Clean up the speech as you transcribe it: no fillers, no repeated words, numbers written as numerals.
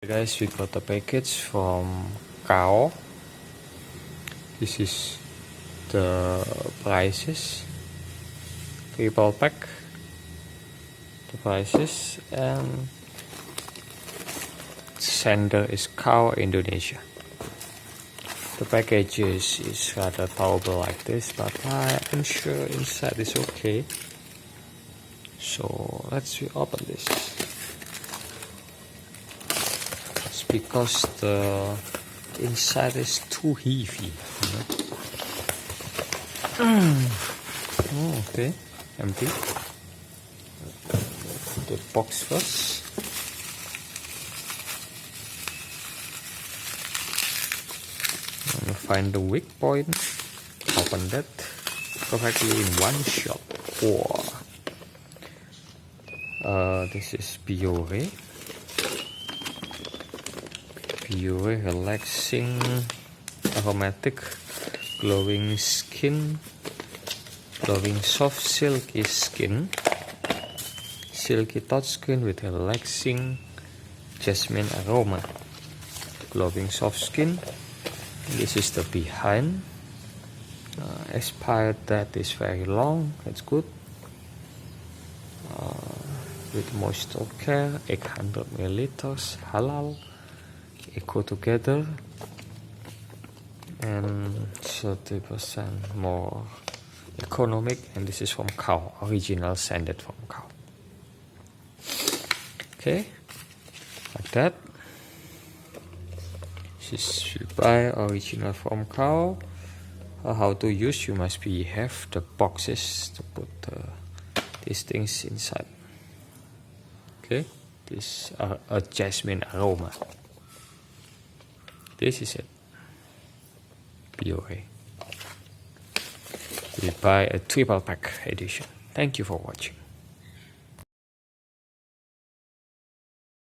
Guys, we got a package from Kao. This is the prices, triple pack, the prices, and sender is Kao Indonesia. The package is rather towable like this, but I am sure inside is okay. So let's open this. Because the inside is too heavy, you know? Oh, okay, empty. The box first. Find the weak point. Open that perfectly in one shot. Wow. This is Biore. Pure relaxing aromatic glowing skin, glowing soft silky skin, silky touchscreen with relaxing jasmine aroma, glowing soft skin. This is the behind. Expired that is very long, that's good. With moisture care, 800 milliliters, halal, eco together, and 30% more economic, and this is from Kao, original sanded from Kao. Okay, like that. This is you buy original from Kao. How to use, you must have the boxes to put these things inside. Okay, this a jasmine aroma. This is it. Biore. We buy a triple pack edition. Thank you for watching.